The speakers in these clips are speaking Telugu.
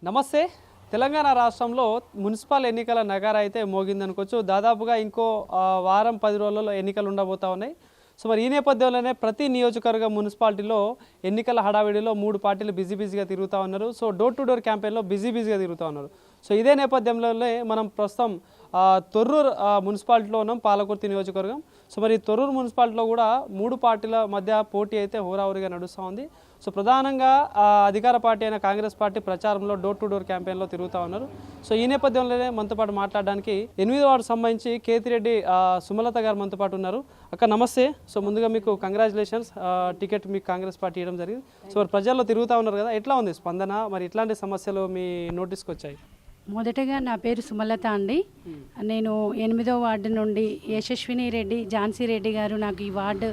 నమస్తే. తెలంగాణ రాష్ట్రంలో మున్సిపల్ ఎన్నికల నగారా అయితే మోగిందనుకోవచ్చు. దాదాపుగా ఇంకో వారం 10 రోజులలో ఎన్నికలు ఉండబోతా ఉన్నాయి. సో మరి ఈ నేపథ్యంలోనే ప్రతి నియోజకవర్గ మున్సిపాలిటీలో ఎన్నికల హడావిడిలో 3 పార్టీలు బిజీగా తిరుగుతూ ఉన్నారు. సో డోర్ టు డోర్ క్యాంపెయిన్లో బిజీగా తిరుగుతూ ఉన్నారు. సో ఇదే నేపథ్యంలోనే మనం ప్రస్తుతం తొర్రూరు మున్సిపాలిటీలో ఉన్నాం, పాలకుర్తి నియోజకవర్గం. సో మరి తొర్రూరు మున్సిపాలిటీలో కూడా 3 పార్టీల మధ్య పోటీ అయితే హోరాహోరీగా నడుస్తూ ఉంది. సో ప్రధానంగా అధికార పార్టీ అయిన కాంగ్రెస్ పార్టీ ప్రచారంలో డోర్ టు డోర్ క్యాంపెయిన్లో తిరుగుతూ ఉన్నారు. సో ఈ నేపథ్యంలోనే మనతో పాటు మాట్లాడడానికి 8వ వార్డు సంబంధించి కేతిరెడ్డి సుమలత గారు మనతో పాటు ఉన్నారు. అక్క నమస్తే. సో ముందుగా మీకు కంగ్రాచులేషన్స్, టికెట్ మీకు కాంగ్రెస్ పార్టీ ఇవ్వడం జరిగింది. సో మరి ప్రజల్లో తిరుగుతూ ఉన్నారు కదా, ఎట్లా ఉంది స్పందన? మరి ఇట్లాంటి సమస్యలు మీ నోటీస్కి వచ్చాయి? మొదటగా నా పేరు సుమలత అండి. నేను 8వ వార్డు నుండి యశస్విని రెడ్డి, ఝాన్సీ రెడ్డి గారు నాకు ఈ వార్డు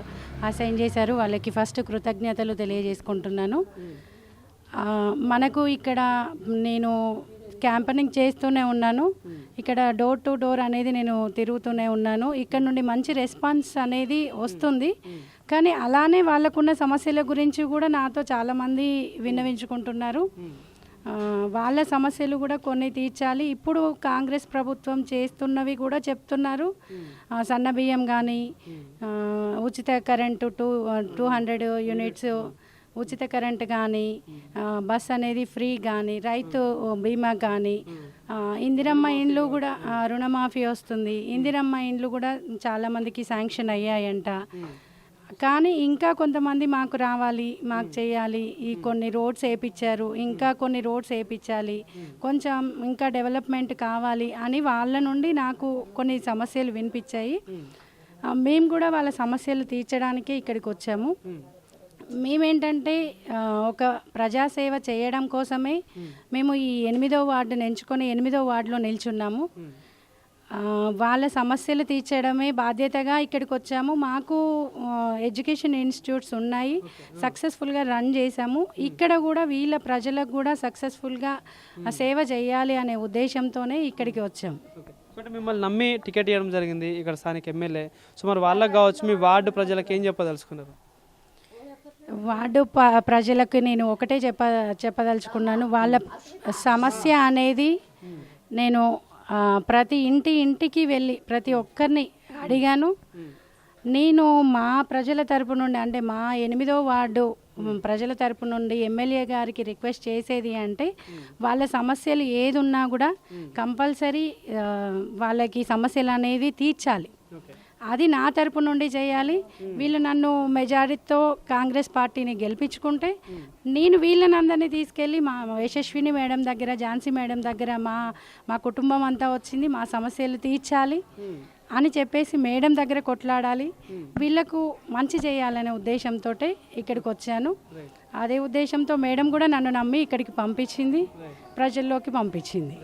అసైన్ చేశారు. వాళ్ళకి ఫస్ట్ కృతజ్ఞతలు తెలియజేసుకుంటున్నాను. మనకు ఇక్కడ నేను క్యాంపెయినింగ్ చేస్తూనే ఉన్నాను. ఇక్కడ డోర్ టు డోర్ అనేది నేను తిరుగుతూనే ఉన్నాను. ఇక్కడ నుండి మంచి రెస్పాన్స్ అనేది వస్తుంది. కానీ అలానే వాళ్ళకున్న సమస్యల గురించి కూడా నాతో చాలామంది విన్నవించుకుంటున్నారు. వాళ్ళ సమస్యలు కూడా కొన్ని తీర్చాలి. ఇప్పుడు కాంగ్రెస్ ప్రభుత్వం చేస్తున్నవి కూడా చెప్తున్నారు. సన్నబియ్యం కానీ, ఉచిత కరెంటు 200 యూనిట్స్ ఉచిత కరెంట్ కానీ, బస్ అనేది ఫ్రీ కానీ, రైతు బీమా కానీ, ఇందిరమ్మ ఇండ్లు కూడా రుణమాఫీ వస్తుంది. ఇందిరమ్మ ఇండ్లు కూడా చాలామందికి శాంక్షన్ అయ్యాయంట. కానీ ఇంకా కొంతమంది మాకు రావాలి, మాకు చేయాలి, ఈ కొన్ని రోడ్స్ వేయించారు, ఇంకా కొన్ని రోడ్స్ వేయించాలి, కొంచెం ఇంకా డెవలప్మెంట్ కావాలి అని వాళ్ళ నుండి నాకు కొన్ని సమస్యలు వినిపించాయి. మేము కూడా వాళ్ళ సమస్యలు తీర్చడానికే ఇక్కడికి వచ్చాము. మేమేంటంటే ఒక ప్రజాసేవ చేయడం కోసమే మేము ఈ 8వ వార్డును ఎంచుకొని 8వ వార్డులో నిల్చున్నాము. వాళ్ళ సమస్యలు తీర్చడమే బాధ్యతగా ఇక్కడికి వచ్చాము. మాకు ఎడ్యుకేషన్ ఇన్స్టిట్యూట్స్ ఉన్నాయి, సక్సెస్ఫుల్గా రన్ చేశాము. ఇక్కడ కూడా వీళ్ళ ప్రజలకు కూడా సక్సెస్ఫుల్గా సేవ చేయాలి అనే ఉద్దేశంతోనే ఇక్కడికి వచ్చాము. మిమ్మల్ని నమ్మి టికెట్ ఇవ్వడం జరిగింది ఇక్కడ స్థానిక ఎమ్మెల్యే. సో మరి వాళ్ళకి కావచ్చు, మీ వార్డు ప్రజలకు ఏం చెప్పదలుచుకున్నారు? వార్డు ప్రజలకు నేను ఒకటే చెప్పదలుచుకున్నాను. వాళ్ళ సమస్య అనేది నేను ప్రతి ఇంటికి వెళ్ళి ప్రతి ఒక్కరిని అడిగాను. నేను మా ప్రజల తరపు నుండి, అంటే మా 8వ వార్డు ప్రజల తరపు నుండి ఎమ్మెల్యే గారికి రిక్వెస్ట్ చేసేది అంటే వాళ్ళ సమస్యలు ఏది ఉన్నా కూడా కంపల్సరీ వాళ్ళకి సమస్యలు అనేది తీర్చాలి. అది నా తరపు నుండి చేయాలి. వీళ్ళు నన్ను మెజారిటీతో కాంగ్రెస్ పార్టీని గెలిపించుకుంటే నేను వీళ్ళని అందరినీ తీసుకెళ్ళి మా యశస్విని మేడం దగ్గర, ఝాన్సీ మేడం దగ్గర మా కుటుంబం అంతా వచ్చింది, మా సమస్యలు తీర్చాలి అని చెప్పేసి మేడం దగ్గర కొట్లాడాలి, వీళ్ళకు మంచి చేయాలనే ఉద్దేశంతో ఇక్కడికి వచ్చాను. అదే ఉద్దేశంతో మేడం కూడా నన్ను నమ్మి ఇక్కడికి పంపించింది, ప్రజల్లోకి పంపించింది.